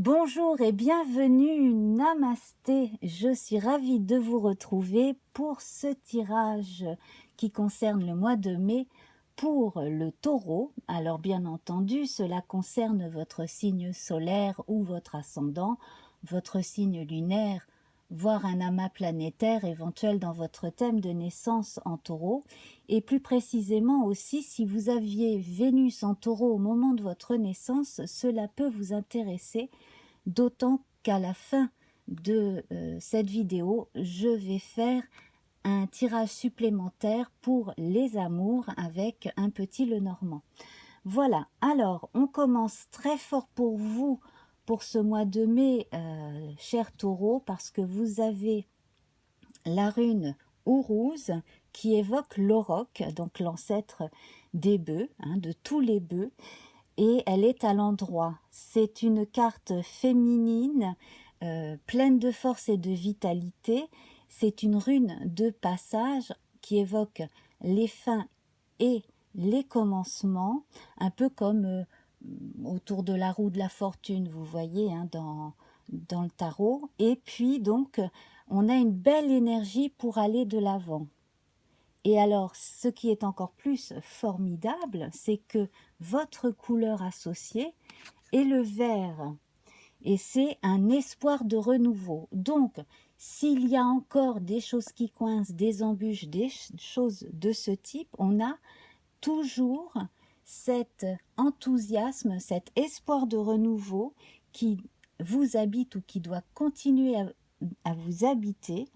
Bonjour et bienvenue, namasté. Je suis ravie de vous retrouver pour ce tirage qui concerne le mois de mai pour le taureau. Alors bien entendu, cela concerne votre signe solaire ou votre ascendant, votre signe lunaire, voire un amas planétaire éventuel dans votre thème de naissance en taureau. Et plus précisément aussi, si vous aviez Vénus en taureau au moment de votre naissance, cela peut vous intéresser. D'autant qu'à la fin de cette vidéo, je vais faire un tirage supplémentaire pour les amours avec un petit Lenormand. Voilà, alors on commence très fort pour vous pour ce mois de mai, cher Taureau, parce que vous avez la rune Ourouse qui évoque l'auroch, donc l'ancêtre des bœufs, de tous les bœufs, et elle est à l'endroit. C'est une carte féminine, pleine de force et de vitalité. C'est une rune de passage qui évoque les fins et les commencements, un peu comme autour de la roue de la fortune, vous voyez, dans le tarot. Et puis donc, on a une belle énergie pour aller de l'avant. Et alors, ce qui est encore plus formidable, c'est que votre couleur associée est le vert. Et c'est un espoir de renouveau. Donc, s'il y a encore des choses qui coincent, des embûches, des choses de ce type, on a toujours cet enthousiasme, cet espoir de renouveau qui vous habite ou qui doit continuer à vous habiter,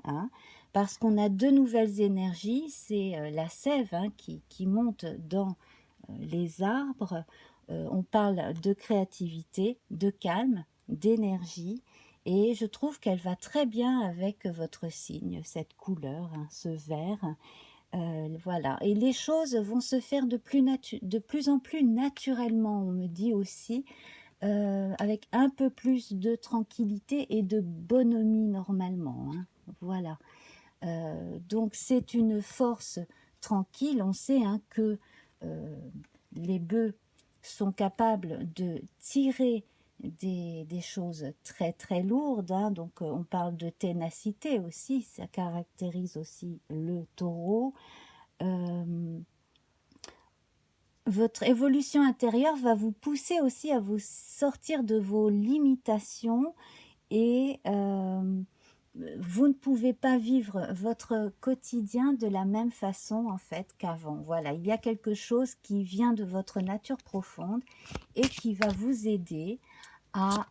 parce qu'on a de nouvelles énergies. C'est la sève qui monte dans les arbres. On parle de créativité, de calme, d'énergie, et je trouve qu'elle va très bien avec votre signe, cette couleur, ce vert. Voilà, et les choses vont se faire de plus en plus naturellement, on me dit aussi, avec un peu plus de tranquillité et de bonhomie normalement. Voilà. Donc c'est une force tranquille. On sait que les bœufs sont capables de tirer des choses très très lourdes, donc on parle de ténacité aussi, ça caractérise aussi le taureau. Votre évolution intérieure va vous pousser aussi à vous sortir de vos limitations et vous ne pouvez pas vivre votre quotidien de la même façon en fait qu'avant. Voilà, il y a quelque chose qui vient de votre nature profonde et qui va vous aider à,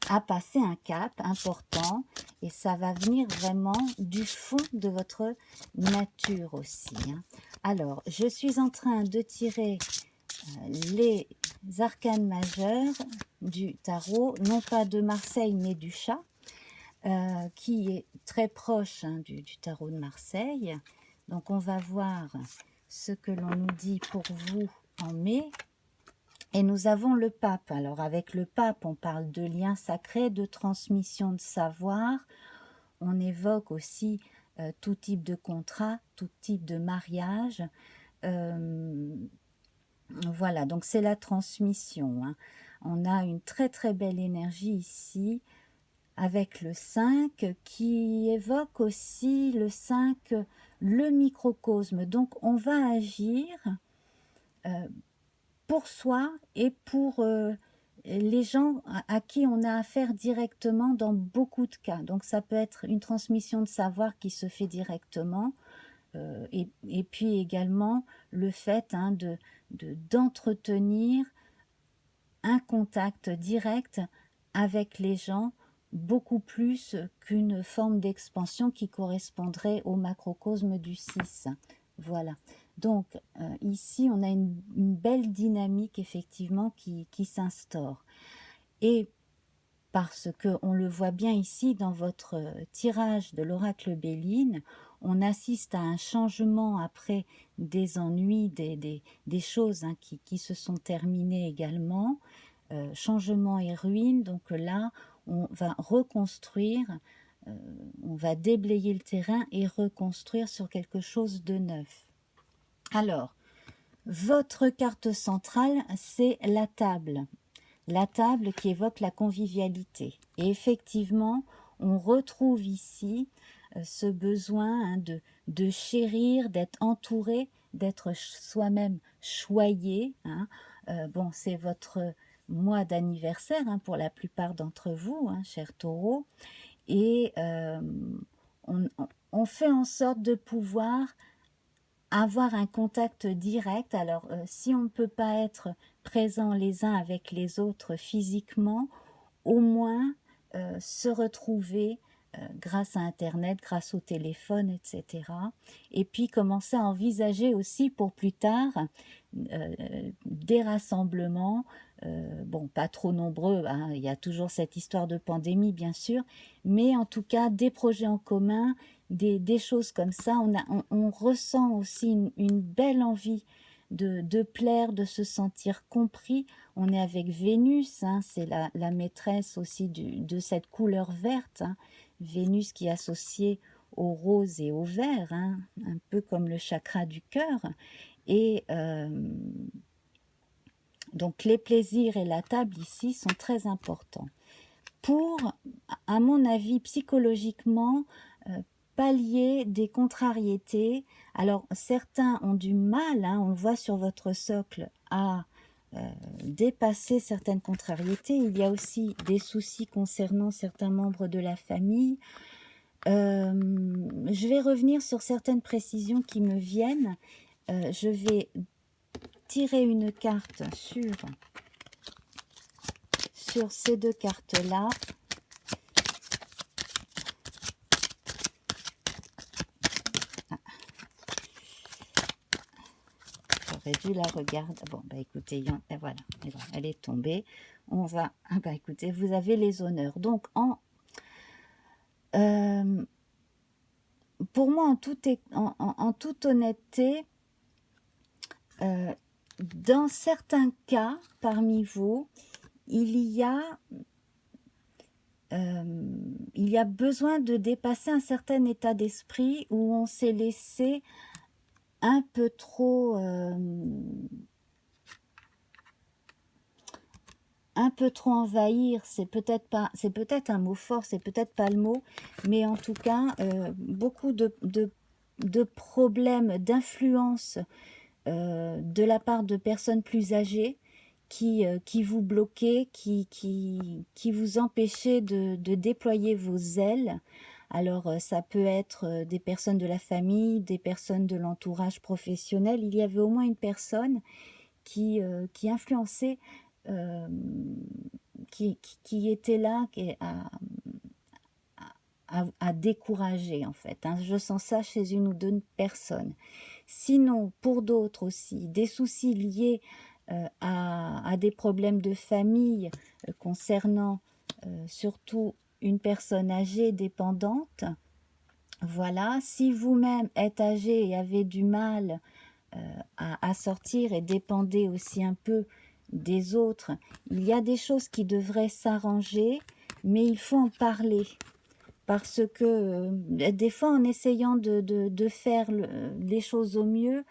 à passer un cap important, et ça va venir vraiment du fond de votre nature aussi. Alors, je suis en train de tirer les arcanes majeures du tarot, non pas de Marseille mais du chat, qui est très proche du tarot de Marseille. Donc on va voir ce que l'on nous dit pour vous en mai. Et nous avons le pape. Alors avec le pape, on parle de liens sacrés, de transmission de savoir. On évoque aussi tout type de contrat, tout type de mariage. Voilà, donc c'est la transmission. On a une très très belle énergie ici avec le 5 qui évoque aussi le 5, le microcosme. Donc on va agir pour soi et pour les gens à qui on a affaire directement dans beaucoup de cas. Donc ça peut être une transmission de savoir qui se fait directement, et puis également le fait d'entretenir un contact direct avec les gens, beaucoup plus qu'une forme d'expansion qui correspondrait au macrocosme du 6. Voilà. Donc ici, on a une belle dynamique effectivement qui s'instaure. Et parce qu'on le voit bien ici dans votre tirage de l'oracle Béline, on assiste à un changement après des ennuis, des choses qui se sont terminées également, changement et ruine. Donc là, on va reconstruire, on va déblayer le terrain et reconstruire sur quelque chose de neuf. Alors, votre carte centrale, c'est la table. la table qui évoque la convivialité. Et effectivement, on retrouve ici ce besoin hein, de chérir, d'être entouré, d'être soi-même choyé. Hein. Bon, c'est votre mois d'anniversaire hein, pour la plupart d'entre vous, hein, chers taureaux. Et on fait en sorte de pouvoir avoir un contact direct. Alors, si on ne peut pas être présent les uns avec les autres physiquement, au moins se retrouver grâce à Internet, grâce au téléphone, etc. Et puis commencer à envisager aussi pour plus tard des rassemblements, bon, pas trop nombreux, hein, il y a toujours cette histoire de pandémie, bien sûr, mais en tout cas, des projets en commun, des choses comme ça, on ressent aussi une belle envie de plaire, de se sentir compris. On est avec Vénus, hein, c'est la maîtresse aussi de cette couleur verte, hein. Vénus qui est associée au rose et au vert, hein, un peu comme le chakra du cœur. Et donc les plaisirs et la table ici sont très importants. Pour, à mon avis, psychologiquement, pallier des contrariétés. Alors certains ont du mal, hein, on le voit sur votre socle, à dépasser certaines contrariétés. Il y a aussi des soucis concernant certains membres de la famille. Je vais revenir sur certaines précisions qui me viennent. Je vais tirer une carte sur ces deux cartes-là. J'aurais dû la regarder. Bon, bah écoutez, voilà, elle est tombée. On va, bah écoutez, vous avez les honneurs. Donc, pour moi, en toute honnêteté, dans certains cas, parmi vous, il y a besoin de dépasser un certain état d'esprit où on s'est laissé un peu trop envahir. C'est peut-être un mot fort, c'est peut-être pas le mot, mais en tout cas beaucoup de problèmes d'influence de la part de personnes plus âgées qui vous bloquaient, qui vous empêchaient de déployer vos ailes. Alors ça peut être des personnes de la famille, des personnes de l'entourage professionnel. Il y avait au moins une personne qui influençait, qui était là à décourager en fait. Hein. Je sens ça chez une ou deux personnes. Sinon, pour d'autres aussi, des soucis liés à des problèmes de famille concernant surtout une personne âgée dépendante. Voilà, si vous-même êtes âgé et avez du mal à sortir et dépendez aussi un peu des autres, il y a des choses qui devraient s'arranger, mais il faut en parler. Parce que des fois, en essayant de faire les choses au mieux,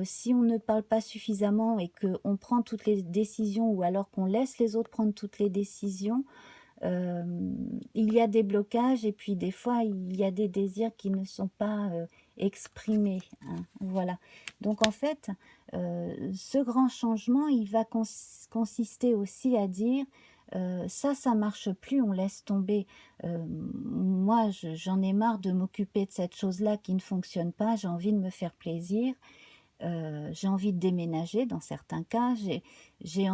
si on ne parle pas suffisamment et qu'on prend toutes les décisions ou alors qu'on laisse les autres prendre toutes les décisions, il y a des blocages et puis des fois, il y a des désirs qui ne sont pas exprimés. Hein, voilà. Donc en fait, ce grand changement, il va consister aussi à dire ça marche plus, on laisse tomber. Moi, j'en ai marre de m'occuper de cette chose-là qui ne fonctionne pas, j'ai envie de me faire plaisir, j'ai envie de déménager dans certains cas, j'ai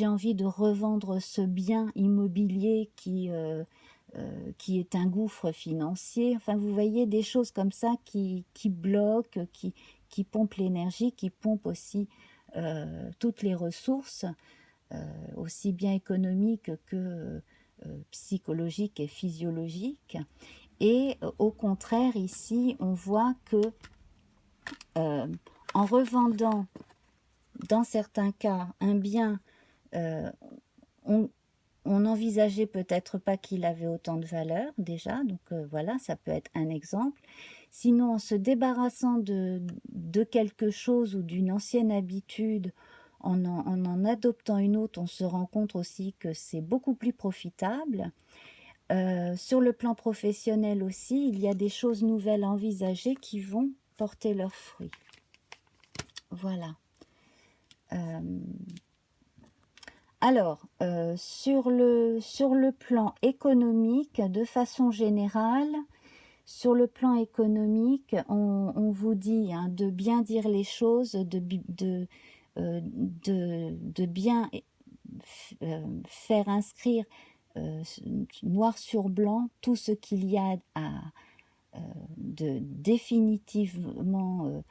envie de revendre ce bien immobilier qui est un gouffre financier. Enfin, vous voyez des choses comme ça qui bloquent, qui pompent l'énergie, qui pompent aussi toutes les ressources, aussi bien économiques que psychologiques et physiologiques. Et au contraire, ici, on voit que en revendant, dans certains cas, un bien, on n'envisageait peut-être pas qu'il avait autant de valeur déjà, donc voilà, ça peut être un exemple. Sinon, en se débarrassant de quelque chose ou d'une ancienne habitude, en adoptant une autre, on se rend compte aussi que c'est beaucoup plus profitable. Sur le plan professionnel aussi, il y a des choses nouvelles à envisager qui vont porter leurs fruits. Voilà. Alors, sur le plan économique, de façon générale, sur le plan économique, on vous dit hein, de bien dire les choses, de bien faire inscrire noir sur blanc tout ce qu'il y a de définitivement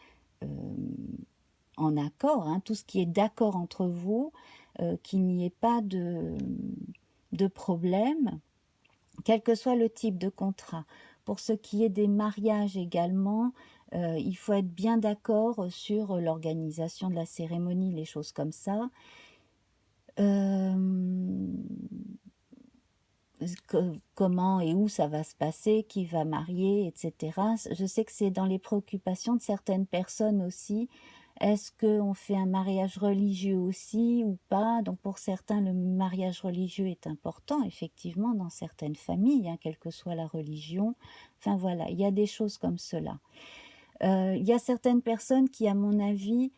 en accord, hein, tout ce qui est d'accord entre vous, qu'il n'y ait pas de problème, quel que soit le type de contrat. Pour ce qui est des mariages également, il faut être bien d'accord sur l'organisation de la cérémonie, les choses comme ça. Comment et où ça va se passer, qui va marier, etc. Je sais que c'est dans les préoccupations de certaines personnes aussi. Est-ce qu'on fait un mariage religieux aussi ou pas? Donc pour certains, le mariage religieux est important, effectivement, dans certaines familles, hein, quelle que soit la religion. Enfin voilà, il y a des choses comme cela. Il y a certaines personnes qui, à mon avis,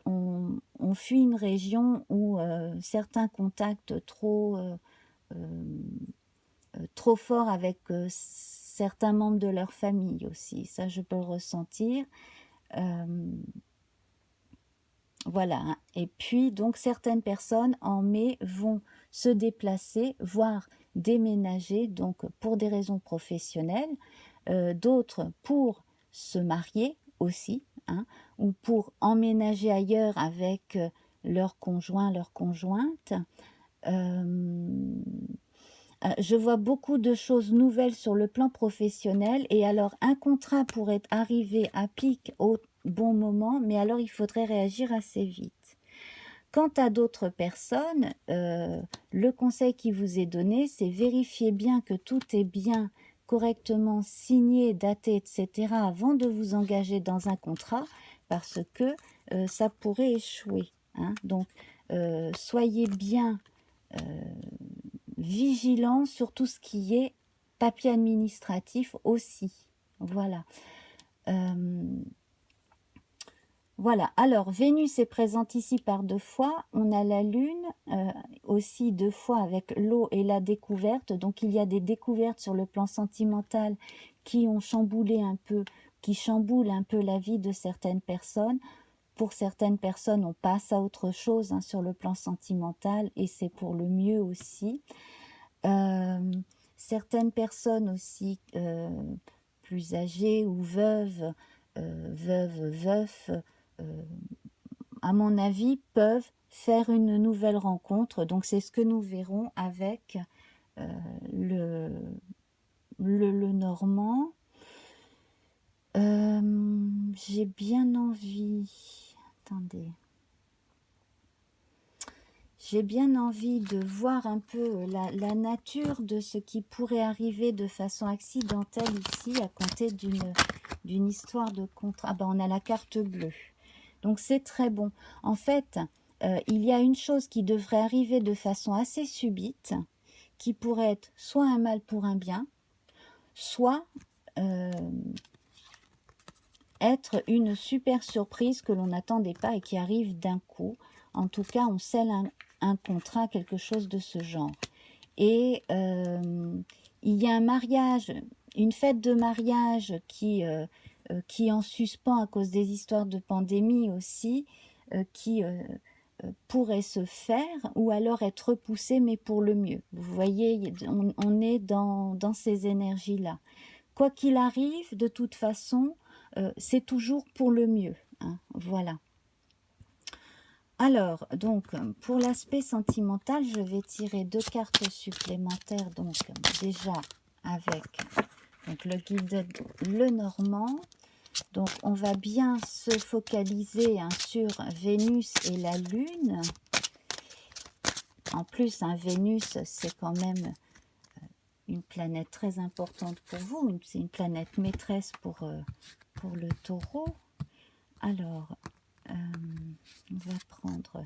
ont fui une région où certains contacts trop forts avec certains membres de leur famille aussi. Ça, je peux le ressentir. Voilà. Hein. Et puis, donc, certaines personnes en mai vont se déplacer, voire déménager, donc pour des raisons professionnelles, d'autres pour se marier aussi, hein, ou pour emménager ailleurs avec leur conjoint, leur conjointe. Je vois beaucoup de choses nouvelles sur le plan professionnel et alors un contrat pourrait arriver à pic au bon moment, mais alors il faudrait réagir assez vite. Quant à d'autres personnes, le conseil qui vous est donné, c'est vérifier bien que tout est bien correctement signé, daté, etc. avant de vous engager dans un contrat parce que ça pourrait échouer. Hein. Donc, soyez bien vigilant sur tout ce qui est papier administratif aussi. Voilà. Voilà. Alors, Vénus est présente ici par 2 fois. On a la Lune aussi 2 fois avec l'eau et la découverte. Donc, il y a des découvertes sur le plan sentimental qui ont chamboulé un peu, qui chamboulent un peu la vie de certaines personnes. Pour certaines personnes, on passe à autre chose hein, sur le plan sentimental et c'est pour le mieux aussi. Certaines personnes aussi plus âgées ou veuves, veufs, à mon avis, peuvent faire une nouvelle rencontre. Donc c'est ce que nous verrons avec le Normand. J'ai bien envie... Attendez... J'ai bien envie de voir un peu la nature de ce qui pourrait arriver de façon accidentelle ici, à compter d'une histoire de contrat. Ah ben on a la carte bleue. Donc c'est très bon. En fait, il y a une chose qui devrait arriver de façon assez subite, qui pourrait être soit un mal pour un bien, soit être une super surprise que l'on n'attendait pas et qui arrive d'un coup. En tout cas, on scelle un contrat, quelque chose de ce genre. Et il y a un mariage, une fête de mariage qui est en suspens à cause des histoires de pandémie aussi, qui pourrait se faire ou alors être repoussée, mais pour le mieux. Vous voyez, on est dans ces énergies-là. Quoi qu'il arrive, de toute façon, c'est toujours pour le mieux. Hein, voilà. Alors, donc, pour l'aspect sentimental, je vais tirer 2 cartes supplémentaires. Donc, déjà, avec donc, le guide le Normand. Donc, on va bien se focaliser hein, sur Vénus et la Lune. En plus, hein, Vénus, c'est quand même une planète très importante pour vous. C'est une planète maîtresse pour le Taureau. Alors, on va prendre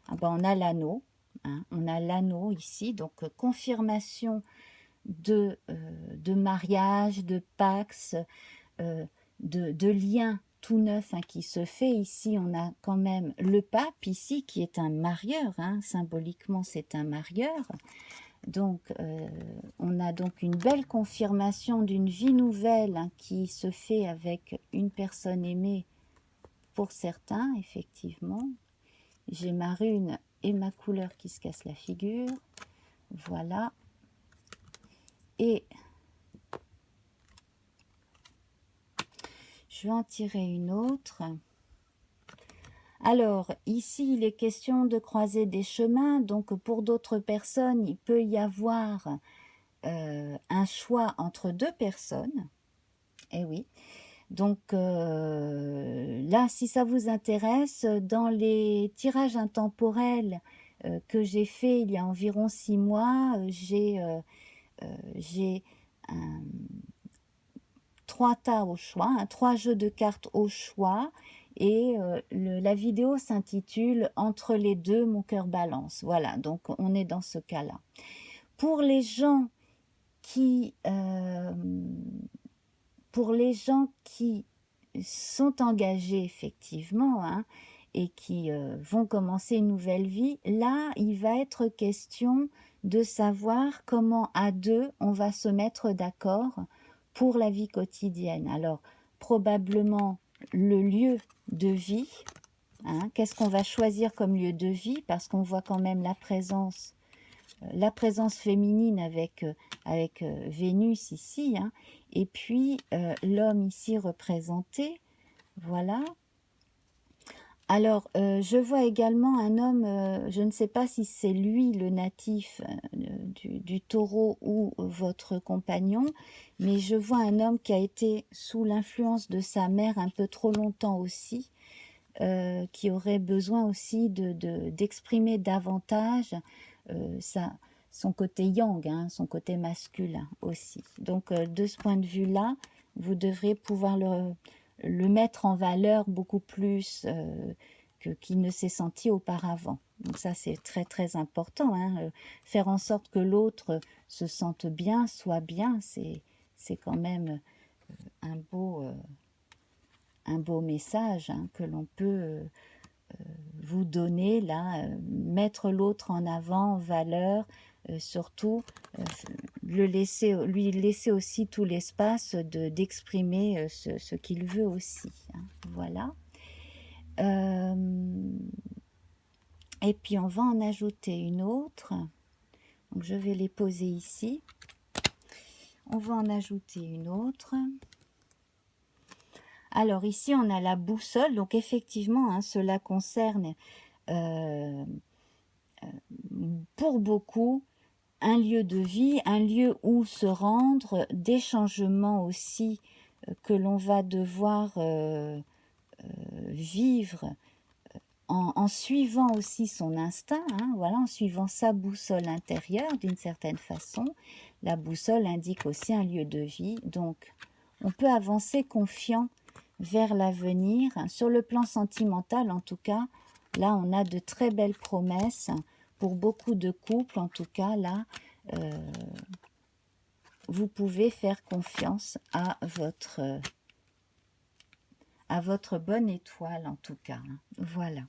Ah ben, on a l'anneau, hein, on a l'anneau ici, donc confirmation de mariage, de pax, de lien tout neuf, hein, qui se fait. Ici, on a quand même le pape, ici, qui est un marieur, hein, symboliquement, c'est un marieur. Donc, on a donc une belle confirmation d'une vie nouvelle, hein, qui se fait avec une personne aimée pour certains, effectivement. J'ai ma rune et ma couleur qui se casse la figure. Voilà. Et je vais en tirer une autre. Alors, ici, il est question de croiser des chemins. Donc, pour d'autres personnes, il peut y avoir un choix entre deux personnes. Eh oui. Donc, là, si ça vous intéresse, dans les tirages intemporels que j'ai fait il y a environ 6 mois, j'ai 3 tas au choix, hein, 3 jeux de cartes au choix, et la vidéo s'intitule « Entre les deux, mon cœur balance ». Voilà, donc on est dans ce cas-là. Pour les gens qui sont engagés effectivement, hein, et qui vont commencer une nouvelle vie, là, il va être question de savoir comment à deux on va se mettre d'accord pour la vie quotidienne. Alors, probablement le lieu de vie, hein, qu'est-ce qu'on va choisir comme lieu de vie, parce qu'on voit quand même la présence féminine avec Vénus ici, hein, et puis l'homme ici représenté, voilà. Alors, je vois également un homme, je ne sais pas si c'est lui le natif du taureau ou votre compagnon, mais je vois un homme qui a été sous l'influence de sa mère un peu trop longtemps aussi, qui aurait besoin aussi d'exprimer davantage son côté yang, hein, son côté masculin aussi. Donc, de ce point de vue-là, vous devriez pouvoir le mettre en valeur beaucoup plus qu'il ne s'est senti auparavant. Donc ça, c'est très très important, hein, faire en sorte que l'autre se sente bien, soit bien, c'est quand même un beau message, hein, que l'on peut vous donner là, mettre l'autre en avant, en valeur, surtout lui laisser aussi tout l'espace d'exprimer ce qu'il veut aussi, hein, voilà. Et puis on va en ajouter une autre, donc je vais les poser ici. On va en ajouter une autre. Alors ici on a la boussole, donc effectivement, hein, cela concerne pour beaucoup un lieu de vie, un lieu où se rendre, des changements aussi que l'on va devoir vivre en suivant aussi son instinct, hein, voilà, en suivant sa boussole intérieure d'une certaine façon. La boussole indique aussi un lieu de vie, donc on peut avancer confiant vers l'avenir. Sur le plan sentimental, en tout cas, là, on a de très belles promesses pour beaucoup de couples. En tout cas, là, vous pouvez faire confiance à votre bonne étoile, en tout cas. Voilà.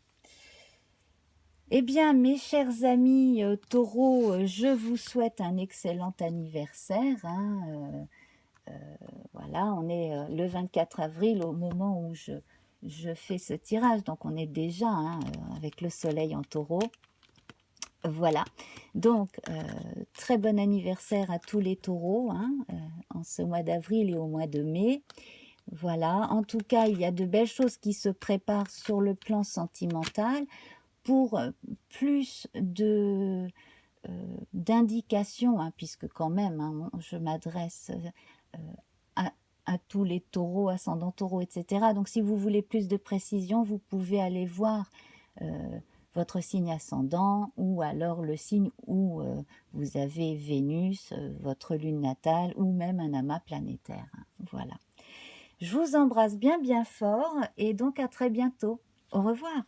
Eh bien, mes chers amis taureaux, je vous souhaite un excellent anniversaire, hein, voilà, on est le 24 avril au moment où je fais ce tirage, donc on est déjà, hein, avec le soleil en taureau. Voilà, donc très bon anniversaire à tous les taureaux, hein, en ce mois d'avril et au mois de mai. Voilà, en tout cas, il y a de belles choses qui se préparent sur le plan sentimental pour plus d'indications, hein, puisque quand même, hein, je m'adresse à tous les taureaux, ascendants taureaux, etc. Donc si vous voulez plus de précision, vous pouvez aller voir votre signe ascendant, ou alors le signe où vous avez Vénus, votre lune natale, ou même un amas planétaire, hein. Voilà. Je vous embrasse bien bien fort, et donc à très bientôt. Au revoir.